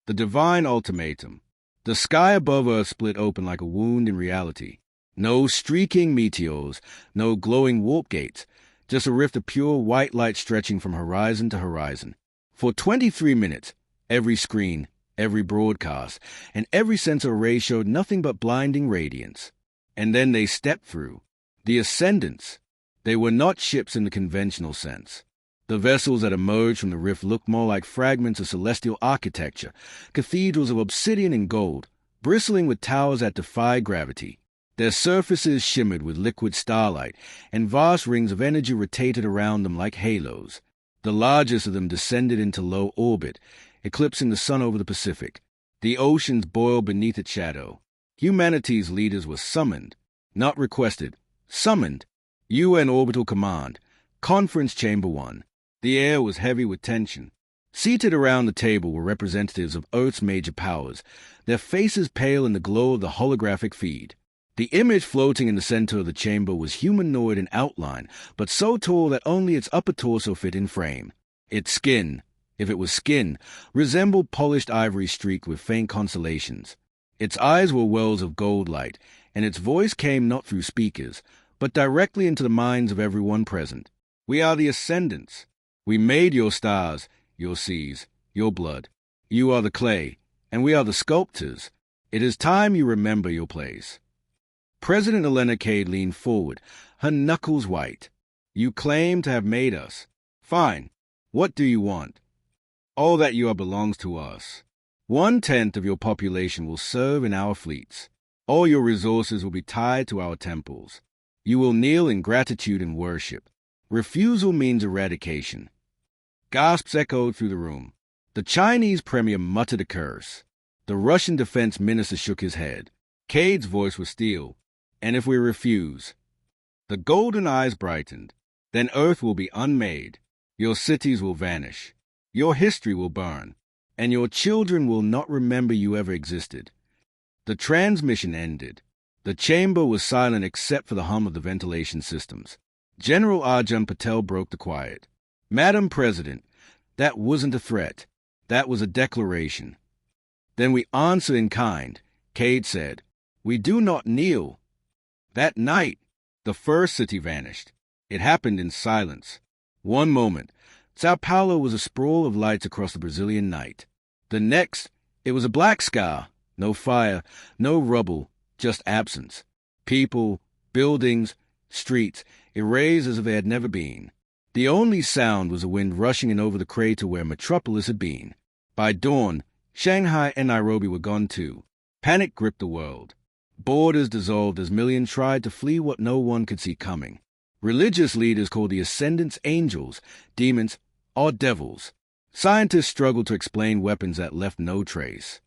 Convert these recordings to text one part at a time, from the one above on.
The divine ultimatum. The sky above Earth split open like a wound in reality. No streaking meteors, no glowing warp gates, just a rift of pure white light stretching from horizon to horizon. For 23 minutes, every screen, every broadcast, and every sensor array showed nothing but blinding radiance. And then they stepped through. The Ascendants. They were not ships in the conventional sense. The vessels that emerged from the rift looked more like fragments of celestial architecture, cathedrals of obsidian and gold, bristling with towers that defied gravity. Their surfaces shimmered with liquid starlight, and vast rings of energy rotated around them like halos. The largest of them descended into low orbit, eclipsing the sun over the Pacific. The oceans boiled beneath its shadow. Humanity's leaders were summoned, not requested, summoned. UN Orbital Command, Conference Chamber 1. The air was heavy with tension. Seated around the table were representatives of Earth's major powers, their faces pale in the glow of the holographic feed. The image floating in the center of the chamber was humanoid in outline, but so tall that only its upper torso fit in frame. Its skin, if it was skin, resembled polished ivory streaked with faint constellations. Its eyes were wells of gold light, and its voice came not through speakers, but directly into the minds of everyone present. We are the Ascendants. We made your stars, your seas, your blood. You are the clay, and we are the sculptors. It is time you remember your place. President Elena Cade leaned forward, her knuckles white. You claim to have made us. Fine. What do you want? All that you are belongs to us. 1/10 of your population will serve in our fleets. All your resources will be tied to our temples. You will kneel in gratitude and worship. Refusal means eradication. Gasps echoed through the room. The Chinese premier muttered a curse. The Russian defense minister shook his head. Cade's voice was steel. And if we refuse? The golden eyes brightened. Then Earth will be unmade. Your cities will vanish. Your history will burn. And your children will not remember you ever existed. The transmission ended. The chamber was silent except for the hum of the ventilation systems. General Arjun Patel broke the quiet. Madam President, that wasn't a threat. That was a declaration. Then we answer in kind, Cade said. We do not kneel. That night, the first city vanished. It happened in silence. One moment, Sao Paulo was a sprawl of lights across the Brazilian night. The next, it was a black sky. No fire, no rubble, just absence. People, buildings, streets, erased as if they had never been. The only sound was the wind rushing in over the crater where Metropolis had been. By dawn, Shanghai and Nairobi were gone too. Panic gripped the world. Borders dissolved as millions tried to flee what no one could see coming. Religious leaders called the Ascendants angels, demons, or devils. Scientists struggled to explain weapons that left no trace.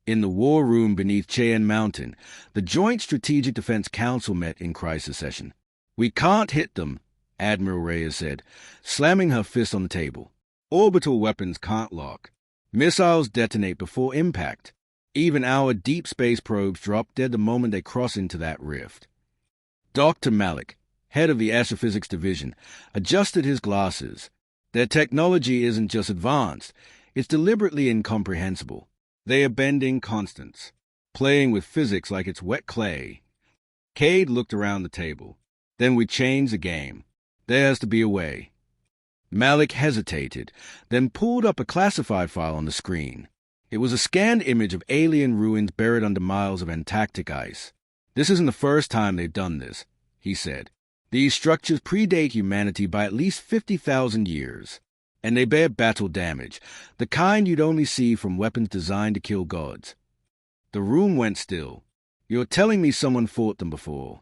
In the war room beneath Cheyenne Mountain, the Joint Strategic Defense Council met in crisis session. We can't hit them, Admiral Reyes said, slamming her fist on the table. Orbital weapons can't lock. Missiles detonate before impact. Even our deep space probes drop dead the moment they cross into that rift. Dr. Malik, head of the Astrophysics Division, adjusted his glasses. Their technology isn't just advanced, it's deliberately incomprehensible. They are bending constants, playing with physics like it's wet clay. Cade looked around the table. Then we change the game. There has to be a way. Malik hesitated, then pulled up a classified file on the screen. It was a scanned image of alien ruins buried under miles of Antarctic ice. This isn't the first time they've done this, he said. These structures predate humanity by at least 50,000 years. And they bear battle damage, the kind you'd only see from weapons designed to kill gods. The room went still. You're telling me someone fought them before?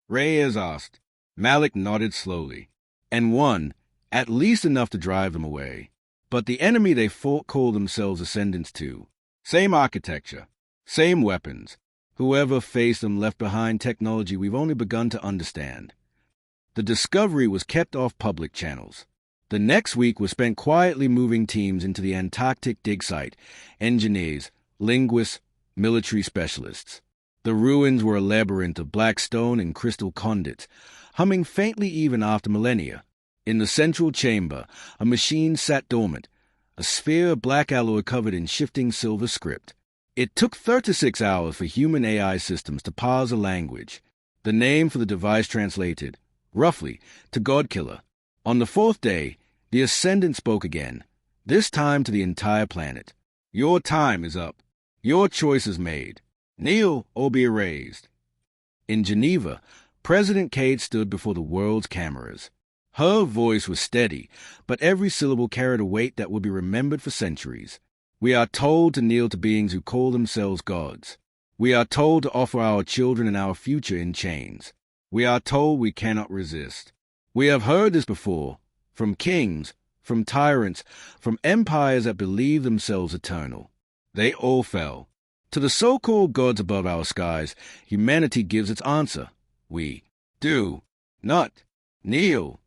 Reyes asked. Malik nodded slowly. And won, at least enough to drive them away. But the enemy they fought called themselves Ascendants too. Same architecture, same weapons. Whoever faced them left behind technology we've only begun to understand. The discovery was kept off public channels. The next week was spent quietly moving teams into the Antarctic dig site, engineers, linguists, military specialists. The ruins were a labyrinth of black stone and crystal conduits, humming faintly even after millennia. In the central chamber, a machine sat dormant, a sphere of black alloy covered in shifting silver script. It took 36 hours for human AI systems to parse a language. The name for the device translated, roughly, to Godkiller. On the fourth day, the Ascendant spoke again, this time to the entire planet. Your time is up. Your choice is made. Kneel or be erased. In Geneva, President Cade stood before the world's cameras. Her voice was steady, but every syllable carried a weight that would be remembered for centuries. We are told to kneel to beings who call themselves gods. We are told to offer our children and our future in chains. We are told we cannot resist. We have heard this before, from kings, from tyrants, from empires that believe themselves eternal. They all fell. To the so-called gods above our skies, humanity gives its answer. We do not kneel.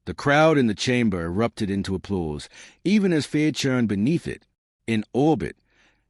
The crowd in the chamber erupted into applause, even as fear churned beneath it. In orbit,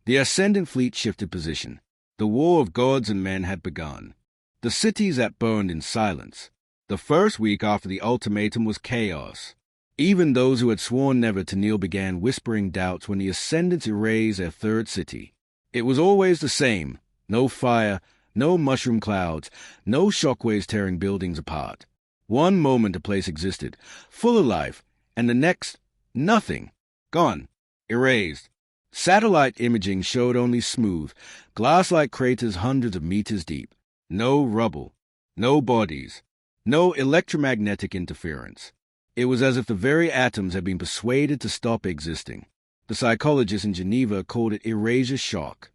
the Ascendant fleet shifted position. The war of gods and men had begun. The cities that burned in silence. The first week after the ultimatum was chaos. Even those who had sworn never to kneel began whispering doubts when the Ascendants erased their third city. It was always the same. No fire, no mushroom clouds, no shockwaves tearing buildings apart. One moment a place existed, full of life, and the next, nothing. Gone. Erased. Satellite imaging showed only smooth, glass-like craters hundreds of meters deep. No rubble. No bodies. No electromagnetic interference. It was as if the very atoms had been persuaded to stop existing. The psychologists in Geneva called it erasure shock.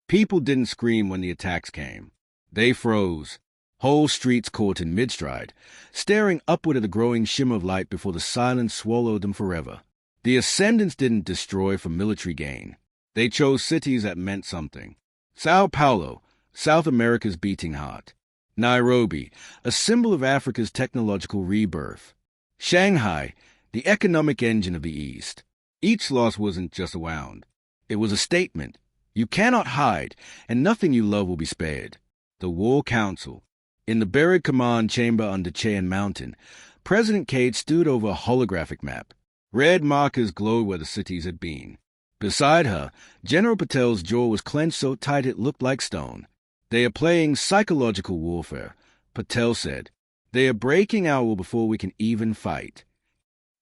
People didn't scream when the attacks came. They froze. Whole streets caught in mid-stride, staring upward at the growing shimmer of light before the silence swallowed them forever. The Ascendants didn't destroy for military gain. They chose cities that meant something. Sao Paulo, South America's beating heart. Nairobi, a symbol of Africa's technological rebirth. Shanghai, the economic engine of the East. Each loss wasn't just a wound. It was a statement. You cannot hide, and nothing you love will be spared. The War Council. In the buried command chamber under Cheyenne Mountain, President Cade stood over a holographic map. Red markers glowed where the cities had been. Beside her, General Patel's jaw was clenched so tight it looked like stone. They are playing psychological warfare, Patel said. They are breaking our will before we can even fight.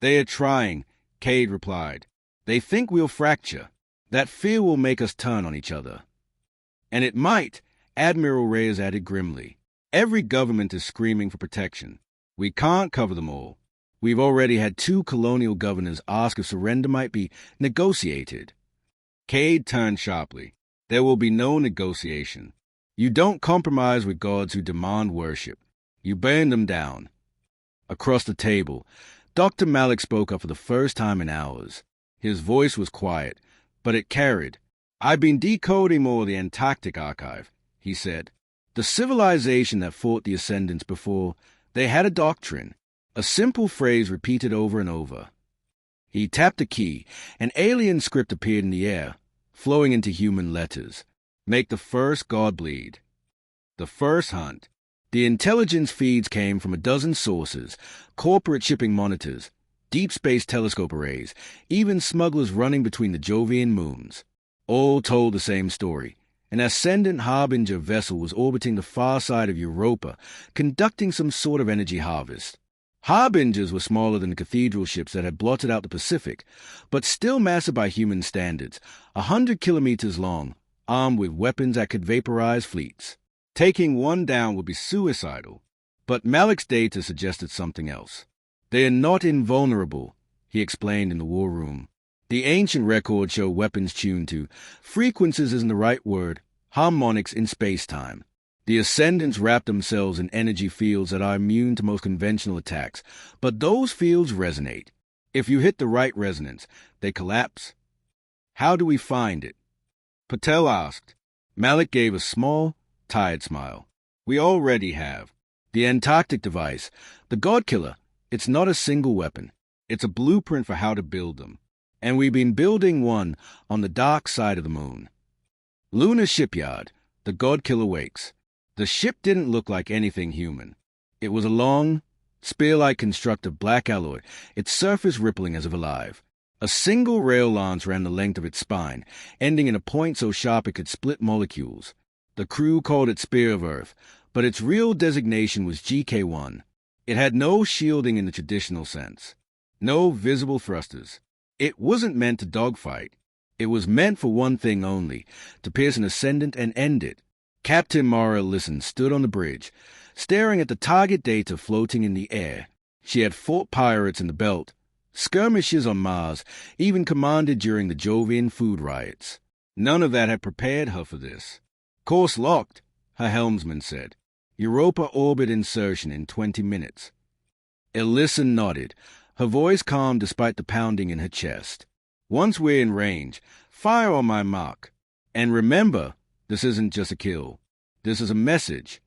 They are trying, Cade replied. They think we'll fracture. That fear will make us turn on each other. And it might, Admiral Reyes added grimly. Every government is screaming for protection. We can't cover them all. We've already had 2 colonial governors ask if surrender might be negotiated. Cade turned sharply. There will be no negotiation. You don't compromise with gods who demand worship. You burn them down. Across the table, Dr. Malik spoke up for the first time in hours. His voice was quiet, but it carried. I've been decoding more of the Antarctic archive, he said. The civilization that fought the Ascendants before, they had a doctrine, a simple phrase repeated over and over. He tapped a key, an alien script appeared in the air, flowing into human letters. Make the first god bleed. The first hunt. The intelligence feeds came from a dozen sources, corporate shipping monitors, deep space telescope arrays, even smugglers running between the Jovian moons. All told the same story. An Ascendant Harbinger vessel was orbiting the far side of Europa, conducting some sort of energy harvest. Harbingers were smaller than the cathedral ships that had blotted out the Pacific, but still massive by human standards, 100 kilometers long, armed with weapons that could vaporize fleets. Taking one down would be suicidal, but Malik's data suggested something else. They are not invulnerable, he explained in the war room. The ancient records show weapons tuned to, frequencies isn't the right word, harmonics in space-time. The Ascendants wrap themselves in energy fields that are immune to most conventional attacks, but those fields resonate. If you hit the right resonance, they collapse. How do we find it? Patel asked. Malik gave a small, tired smile. We already have. The Antarctic device, the Godkiller, it's not a single weapon. It's a blueprint for how to build them. And we've been building one on the dark side of the moon. Lunar shipyard, the Godkiller wakes. The ship didn't look like anything human. It was a long, spear-like construct of black alloy, its surface rippling as if alive. A single rail lance ran the length of its spine, ending in a point so sharp it could split molecules. The crew called it Spear of Earth, but its real designation was GK-1. It had no shielding in the traditional sense. No visible thrusters. It wasn't meant to dogfight. It was meant for one thing only, to pierce an Ascendant and end it. Captain Mara Ellison stood on the bridge, staring at the target data floating in the air. She had fought pirates in the belt, skirmishes on Mars, even commanded during the Jovian food riots. None of that had prepared her for this. Course locked, her helmsman said. Europa orbit insertion in 20 minutes. Ellison nodded, her voice calm despite the pounding in her chest. Once we're in range, fire on my mark. And remember, this isn't just a kill. This is a message.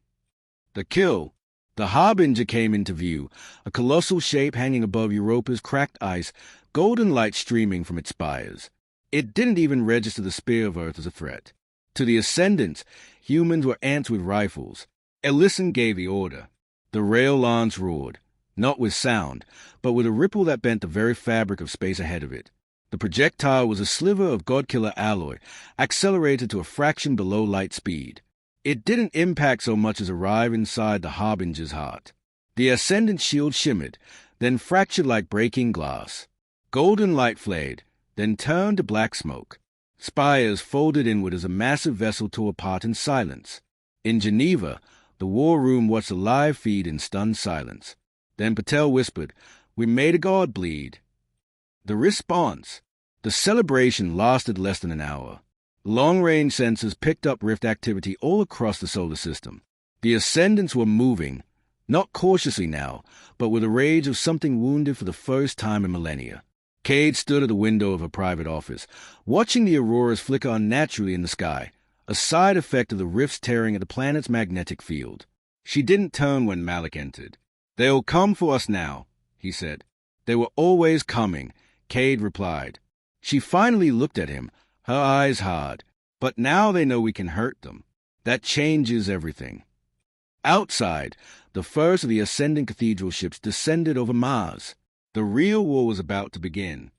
The kill. The Harbinger came into view, a colossal shape hanging above Europa's cracked ice, golden light streaming from its spires. It didn't even register the Spear of Earth as a threat. To the Ascendants, humans were ants with rifles. Ellison gave the order. The rail lance roared, not with sound, but with a ripple that bent the very fabric of space ahead of it. The projectile was a sliver of Godkiller alloy, accelerated to a fraction below light speed. It didn't impact so much as arrive inside the Harbinger's heart. The Ascendant shield shimmered, then fractured like breaking glass. Golden light flared, then turned to black smoke. Spires folded inward as a massive vessel tore apart in silence. In Geneva, the war room watched the live feed in stunned silence. Then Patel whispered, "We made a god bleed." The response. The celebration lasted less than an hour. Long-range sensors picked up rift activity all across the solar system. The Ascendants were moving, not cautiously now, but with the rage of something wounded for the first time in millennia. Cade stood at the window of her private office, watching the auroras flicker unnaturally in the sky, a side effect of the rifts tearing at the planet's magnetic field. She didn't turn when Malik entered. "They'll come for us now," he said. "They were always coming," Cade replied. She finally looked at him, her eyes hard. "But now they know we can hurt them. That changes everything." Outside, the first of the ascending cathedral ships descended over Mars. The real war was about to begin.